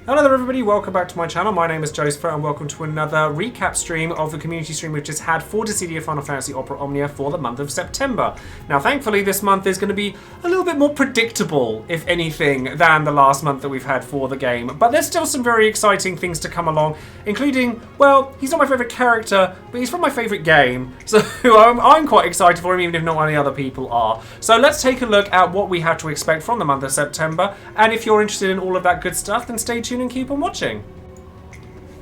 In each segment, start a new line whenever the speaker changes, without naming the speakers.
Hello there everybody, welcome back to my channel. My name is Joesephyr and welcome to another recap stream of the community stream we've just had for Dissidia Final Fantasy Opera Omnia for the month of September. Now thankfully this month is going to be a little bit more predictable, if anything, than the last month that we've had for the game. But there's still some very exciting things to come along, including, well, he's not my favourite character, but he's from my favourite game. So I'm quite excited for him, even if not many other people are. So let's take a look at what we have to expect from the month of September. And if you're interested in all of that good stuff, then stay tuned and keep on watching.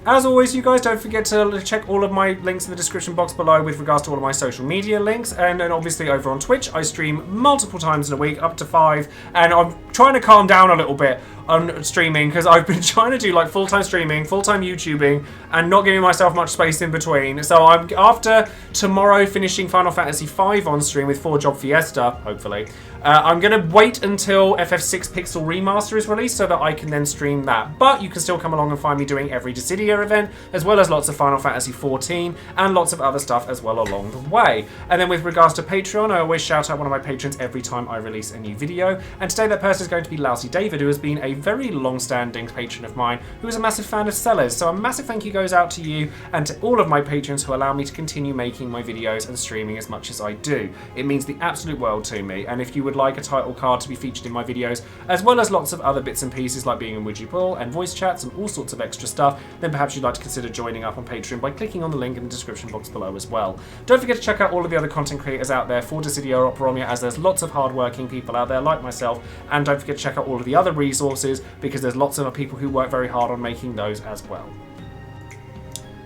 As always, you guys, don't forget to check all of my links in the description box below with regards to all of my social media links. And then obviously over on Twitch, I stream multiple times in a week, up to 5. And I'm trying to calm down a little bit on streaming because I've been trying to do like full-time streaming, full-time YouTubing, and not giving myself much space in between. So I'm, after tomorrow, finishing Final Fantasy V on stream with 4 Job Fiesta, hopefully. I'm going to wait until FF6 Pixel Remaster is released so that I can then stream that. But you can still come along and find me doing every Dissidia event, as well as lots of Final Fantasy XIV, and lots of other stuff as well along the way. And then with regards to Patreon, I always shout out one of my patrons every time I release a new video. And today that person is going to be Lousy David, who has been a very long-standing patron of mine, who is a massive fan of Sellers. So a massive thank you goes out to you and to all of my patrons who allow me to continue making my videos and streaming as much as I do. It means the absolute world to me. And if you would like a title card to be featured in my videos, as well as lots of other bits and pieces like being in Would You Pull and voice chats and all sorts of extra stuff, then perhaps you'd like to consider joining up on Patreon by clicking on the link in the description box below as well. Don't forget to check out all of the other content creators out there for Dissidia or Opera Omnia, as there's lots of hard-working people out there like myself, and don't forget to check out all of the other resources because there's lots of other people who work very hard on making those as well.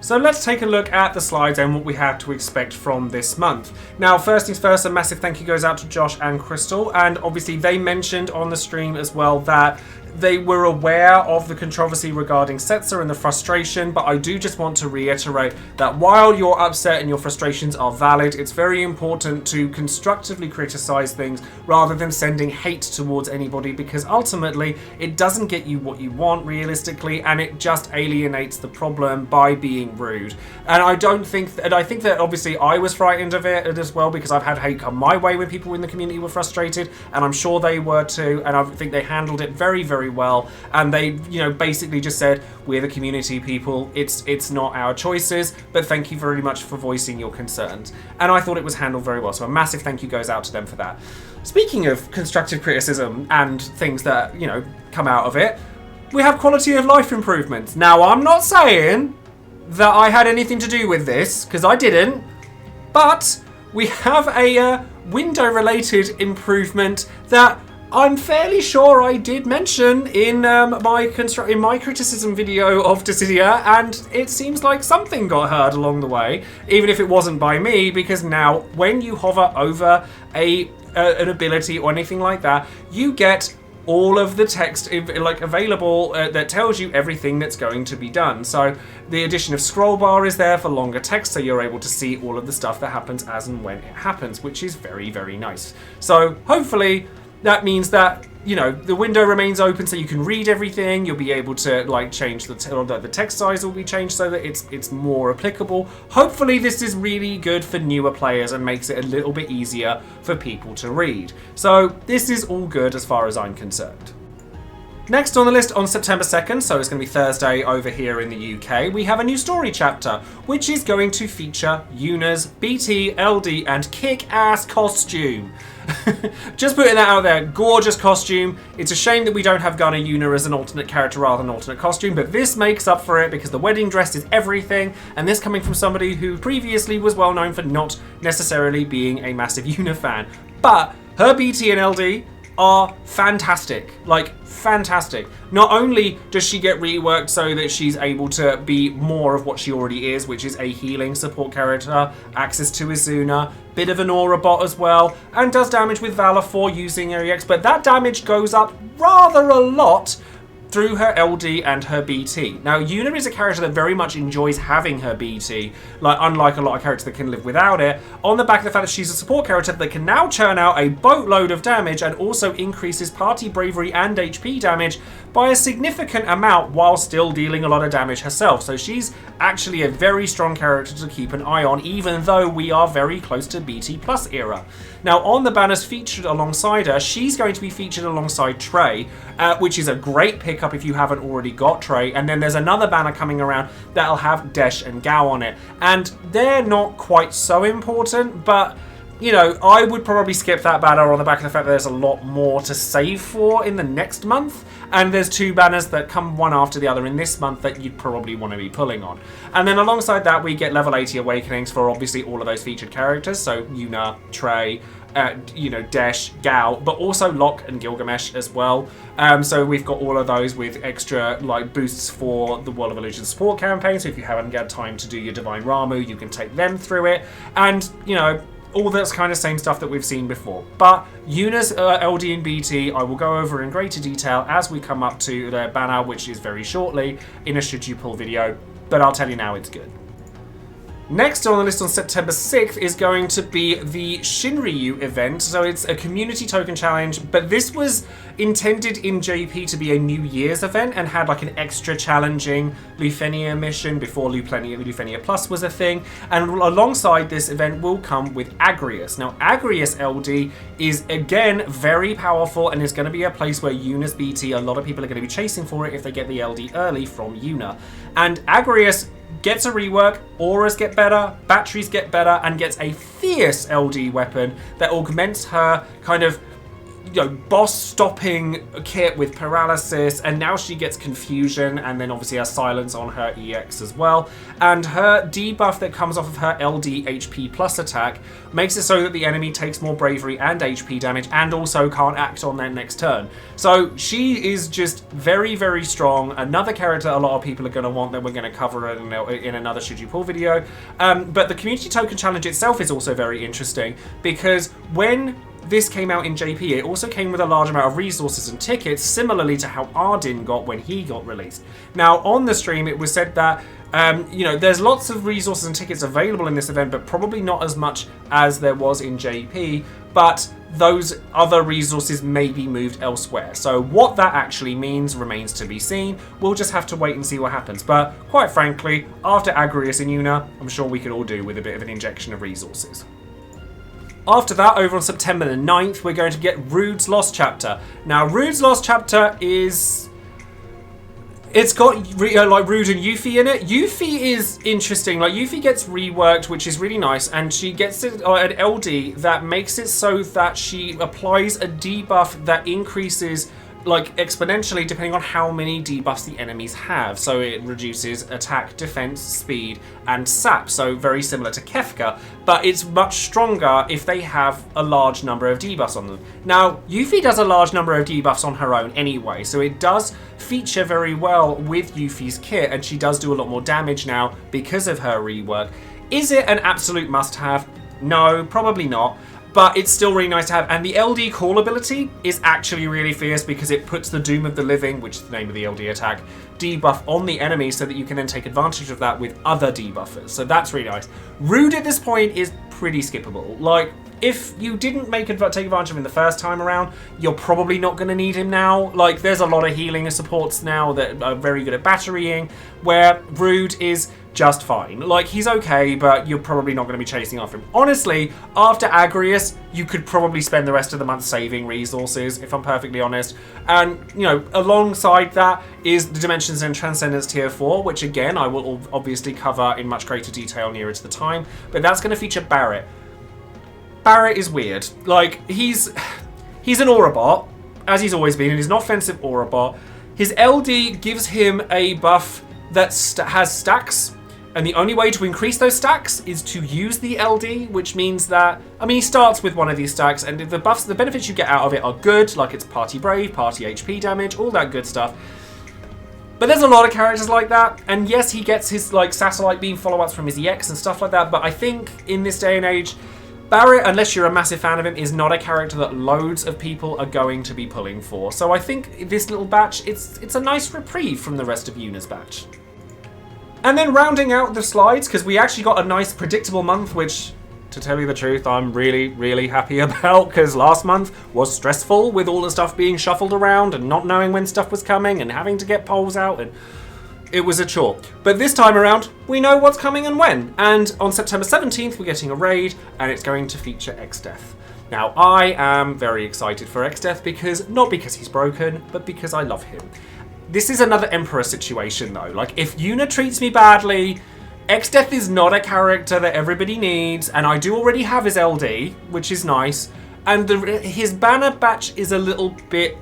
So let's take a look at the slides and what we have to expect from this month. Now, first things first, a massive thank you goes out to Josh and Crystal, and obviously they mentioned on the stream as well that they were aware of the controversy regarding Setzer and the frustration, but I do just want to reiterate that while your upset and your frustrations are valid, it's very important to constructively criticize things rather than sending hate towards anybody, because ultimately it doesn't get you what you want realistically, and it just alienates the problem by being rude. And I think that obviously I was frightened of it as well, because I've had hate come my way when people in the community were frustrated, and I'm sure they were too, and I think they handled it very, very well, and they, basically just said, we're the community people, it's not our choices, but thank you very much for voicing your concerns. And I thought it was handled very well, so a massive thank you goes out to them for that. Speaking of constructive criticism and things that, come out of it, we have quality of life improvements. Now, I'm not saying that I had anything to do with this, because I didn't, but we have a window-related improvement that I'm fairly sure I did mention in my criticism video of Dissidia, and it seems like something got heard along the way, even if it wasn't by me, because now when you hover over an ability or anything like that, you get all of the text available that tells you everything that's going to be done. So the addition of scroll bar is there for longer text, so you're able to see all of the stuff that happens as and when it happens, which is very, very nice. So hopefully that means that, the window remains open so you can read everything. You'll be able to change the text size will be changed so that it's more applicable. Hopefully this is really good for newer players and makes it a little bit easier for people to read. So this is all good as far as I'm concerned. Next on the list, on September 2nd, so it's going to be Thursday over here in the UK, we have a new story chapter, which is going to feature Yuna's BT, LD, and kick-ass costume. Just putting that out there, gorgeous costume. It's a shame that we don't have Gunner Yuna as an alternate character rather than an alternate costume, but this makes up for it because the wedding dress is everything, and this coming from somebody who previously was well known for not necessarily being a massive Yuna fan. But her BT and LD are fantastic, fantastic. Not only does she get reworked so that she's able to be more of what she already is, which is a healing support character, access to Izuna, bit of an aura bot as well, and does damage with Valor for using her EX, but that damage goes up rather a lot through her LD and her BT. Now, Yuna is a character that very much enjoys having her BT, unlike a lot of characters that can live without it, on the back of the fact that she's a support character that can now churn out a boatload of damage and also increases party bravery and HP damage by a significant amount while still dealing a lot of damage herself. So she's actually a very strong character to keep an eye on, even though we are very close to BT Plus era. Now, on the banners featured alongside her, she's going to be featured alongside Trey, which is a great pickup pick up if you haven't already got Trey. And then there's another banner coming around that'll have Desh and Gao on it. And they're not quite so important, but you know, I would probably skip that banner on the back of the fact that there's a lot more to save for in the next month. And there's 2 banners that come one after the other in this month that you'd probably want to be pulling on. And then alongside that, we get level 80 Awakenings for obviously all of those featured characters. So Yuna, Trey, you know, Desh, Gao, but also Locke and Gilgamesh as well. So we've got all of those with extra like boosts for the World of Illusion support campaign. So if you haven't got time to do your Divine Ramu, you can take them through it. And, you know, all that's kind of same stuff that we've seen before. But Yuna's LD and BT, I will go over in greater detail as we come up to their banner, which is very shortly in a Should You Pull video. But I'll tell you now, it's good. Next on the list on September 6th is going to be the Shinryu event. So it's a community token challenge, but this was intended in JP to be a New Year's event and had like an extra challenging Lufenia mission before Lufenia Plus was a thing. And alongside this event will come with Agrius. Now Agrius LD is again very powerful and is going to be a place where Yuna's BT, a lot of people are going to be chasing for it if they get the LD early from Yuna. And Agrius gets a rework, auras get better, batteries get better, and gets a fierce LD weapon that augments her kind of, you know, boss-stopping kit with paralysis, and now she gets confusion, and then obviously has silence on her EX as well. And her debuff that comes off of her LD HP plus attack makes it so that the enemy takes more bravery and HP damage, and also can't act on their next turn. So she is just very, very strong. Another character a lot of people are going to want that we're going to cover in another Should You Pull video. But the Community Token Challenge itself is also very interesting, because when this came out in JP, it also came with a large amount of resources and tickets, similarly to how Ardyn got when he got released. Now, on the stream, it was said that you know, there's lots of resources and tickets available in this event, but probably not as much as there was in JP, but those other resources may be moved elsewhere. So what that actually means remains to be seen. We'll just have to wait and see what happens. But quite frankly, after Agrius and Yuna, I'm sure we could all do with a bit of an injection of resources. After that, over on September the 9th, we're going to get Rude's Lost Chapter. Now, Rude's Lost Chapter is... it's got like Rude and Yuffie in it. Yuffie is interesting. Like, Yuffie gets reworked, which is really nice, and she gets an LD that makes it so that she applies a debuff that increases like exponentially depending on how many debuffs the enemies have. So it reduces attack, defense, speed, and sap. So very similar to Kefka, but it's much stronger if they have a large number of debuffs on them. Now, Yuffie does a large number of debuffs on her own anyway, so it does feature very well with Yuffie's kit, and she does do a lot more damage now because of her rework. Is it an absolute must-have? No, probably not. But it's still really nice to have. And the LD call ability is actually really fierce because it puts the Doom of the Living, which is the name of the LD attack, debuff on the enemy so that you can then take advantage of that with other debuffers. So that's really nice. Rude at this point is pretty skippable. Like, if you didn't take advantage of him the first time around, you're probably not going to need him now. Like, there's a lot of healing supports now that are very good at batterying, where Rude is just fine. Like, he's okay, but you're probably not going to be chasing after him. Honestly, after Agrius, you could probably spend the rest of the month saving resources, if I'm perfectly honest. And, you know, alongside that is the Dimensions and Transcendence Tier 4, which again, I will obviously cover in much greater detail nearer to the time, but that's going to feature Barret. Barret is weird. Like, he's an Aura bot, as he's always been, and he's an offensive Aura bot. His LD gives him a buff that has stacks, and the only way to increase those stacks is to use the LD, which means that, I mean, he starts with one of these stacks, and the buffs, the benefits you get out of it are good, like it's Party Brave, Party HP damage, all that good stuff. But there's a lot of characters like that, and yes, he gets his like Satellite Beam follow-ups from his EX and stuff like that, but I think in this day and age, Barret, unless you're a massive fan of him, is not a character that loads of people are going to be pulling for. So I think this little batch, it's a nice reprieve from the rest of Yuna's batch. And then rounding out the slides, because we actually got a nice predictable month, which, to tell you the truth, I'm really, really happy about, because last month was stressful with all the stuff being shuffled around and not knowing when stuff was coming and having to get polls out, and it was a chore. But this time around, we know what's coming and when. And on September 17th, we're getting a raid, and it's going to feature Exdeath. Now, I am very excited for Exdeath, because not because he's broken, but because I love him. this is another Emperor situation though. Like, if Yuna treats me badly, Exdeath is not a character that everybody needs, and I do already have his LD, which is nice, and his banner batch is a little bit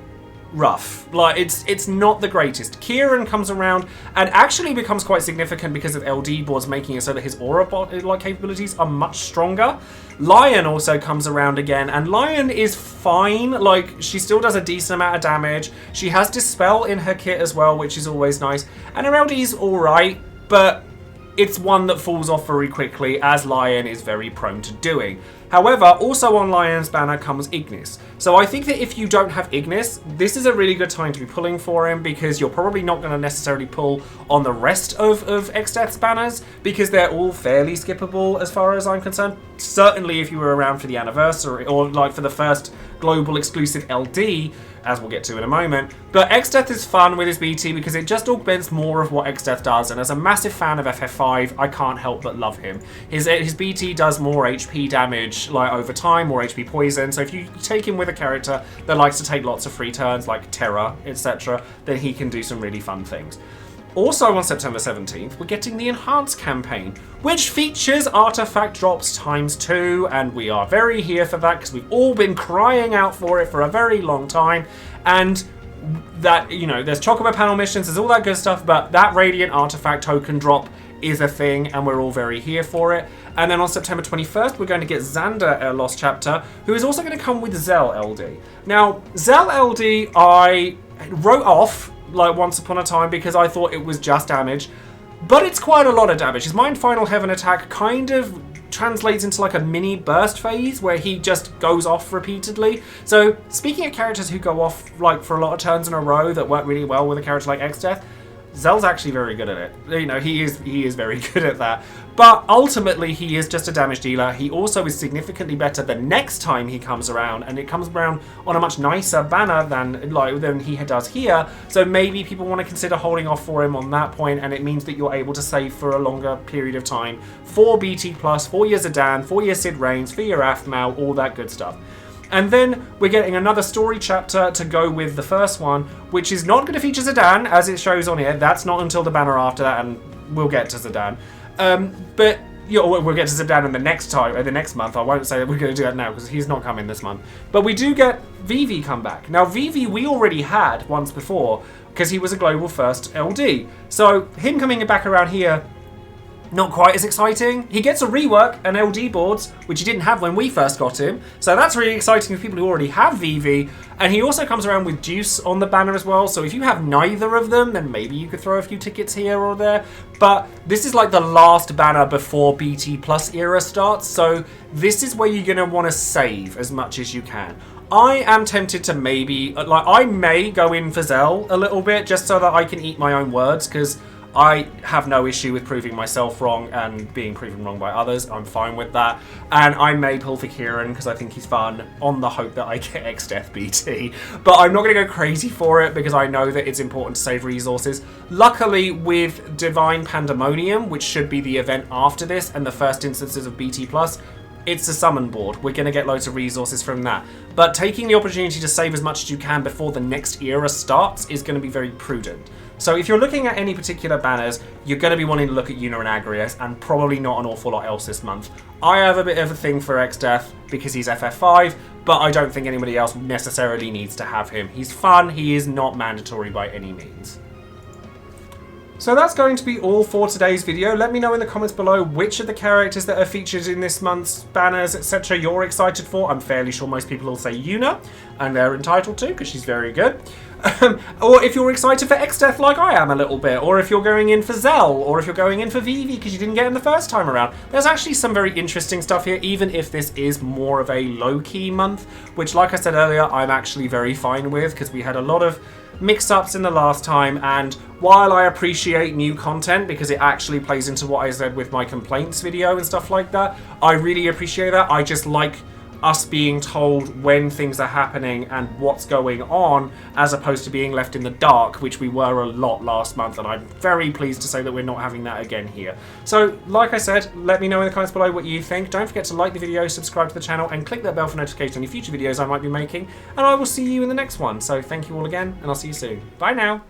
rough. Like, it's not the greatest. Kieran comes around and actually becomes quite significant because of LD boards, making it so that his aura like capabilities are much stronger. Lion also comes around again, and Lion is fine. Like, she still does a decent amount of damage. She has Dispel in her kit as well, which is always nice, and her LD is alright, but it's one that falls off very quickly, as Lion is very prone to doing. However, also on Lion's banner comes Ignis. So I think that if you don't have Ignis, this is a really good time to be pulling for him, because you're probably not going to necessarily pull on the rest of Exdeath's banners, because they're all fairly skippable as far as I'm concerned. Certainly if you were around for the anniversary, or like for the first global exclusive LD, as we'll get to in a moment. But Exdeath is fun with his BT because it just augments more of what Exdeath does, and as a massive fan of FF5, I can't help but love him. His BT does more HP damage like over time, more HP poison, so if you take him with a character that likes to take lots of free turns like Terra, etc., then he can do some really fun things. Also on September 17th, we're getting the Enhanced campaign, which features artifact drops ×2, and we are very here for that because we've all been crying out for it for a very long time. And that, you know, there's Chocobo panel missions, there's all that good stuff, but that Radiant artifact token drop is a thing, and we're all very here for it. And then on September 21st, we're going to get Xander, a Lost Chapter, who is also going to come with Zell LD. Now, Zell LD I wrote off like once upon a time because I thought it was just damage, but it's quite a lot of damage. His Mind Final Heaven attack kind of translates into like a mini burst phase where he just goes off repeatedly. So speaking of characters who go off like for a lot of turns in a row that work really well with a character like Exdeath, Zell's actually very good at it. You know, he is very good at that. But ultimately, he is just a damage dealer. He also is significantly better the next time he comes around, and it comes around on a much nicer banner than he does here. So maybe people want to consider holding off for him on that point, and it means that you're able to save for a longer period of time for BT+, for your Zidane, for your Sid Reigns, for your Aphmau, all that good stuff. And then we're getting another story chapter to go with the first one, which is not going to feature Zidane, as it shows on here. That's not until the banner after that, and we'll get to Zidane. But you know, we'll get to Zidane in the next month. I won't say that we're going to do that now, because he's not coming this month. But we do get Vivi come back. Now, Vivi we already had once before, because he was a global first LD. So him coming back around here, not quite as exciting. He gets a rework and LD boards, which he didn't have when we first got him. So that's really exciting for people who already have VV. And he also comes around with Juice on the banner as well. So if you have neither of them, then maybe you could throw a few tickets here or there. But this is like the last banner before BT Plus era starts. So this is where you're going to want to save as much as you can. I am tempted to maybe, like, I may go in for Zell a little bit just so that I can eat my own words, because I have no issue with proving myself wrong and being proven wrong by others. I'm fine with that. And I may pull for Kieran because I think he's fun, on the hope that I get Exdeath BT. But I'm not going to go crazy for it because I know that it's important to save resources. Luckily, with Divine Pandemonium, which should be the event after this and the first instances of BT+, it's a summon board. We're going to get loads of resources from that. But taking the opportunity to save as much as you can before the next era starts is going to be very prudent. So if you're looking at any particular banners, you're going to be wanting to look at Yuna and Agrias, and probably not an awful lot else this month. I have a bit of a thing for Exdeath because he's FF5, but I don't think anybody else necessarily needs to have him. He's fun, he is not mandatory by any means. So that's going to be all for today's video. Let me know in the comments below which of the characters that are featured in this month's banners, etc. you're excited for. I'm fairly sure most people will say Yuna, and they're entitled to because she's very good. Or if you're excited for Exdeath like I am a little bit, or if you're going in for Zell, or if you're going in for Vivi because you didn't get him the first time around. There's actually some very interesting stuff here, even if this is more of a low-key month, which, like I said earlier, I'm actually very fine with, because we had a lot of mix-ups in the last time, and while I appreciate new content because it actually plays into what I said with my complaints video and stuff like that, I really appreciate that. I just like us being told when things are happening and what's going on, as opposed to being left in the dark, which we were a lot last month, and I'm very pleased to say that we're not having that again here. So, like I said, let me know in the comments below what you think. Don't forget to like the video, subscribe to the channel, and click that bell for notifications on any future videos I might be making, and I will see you in the next one. So thank you all again, and I'll see you soon. Bye now!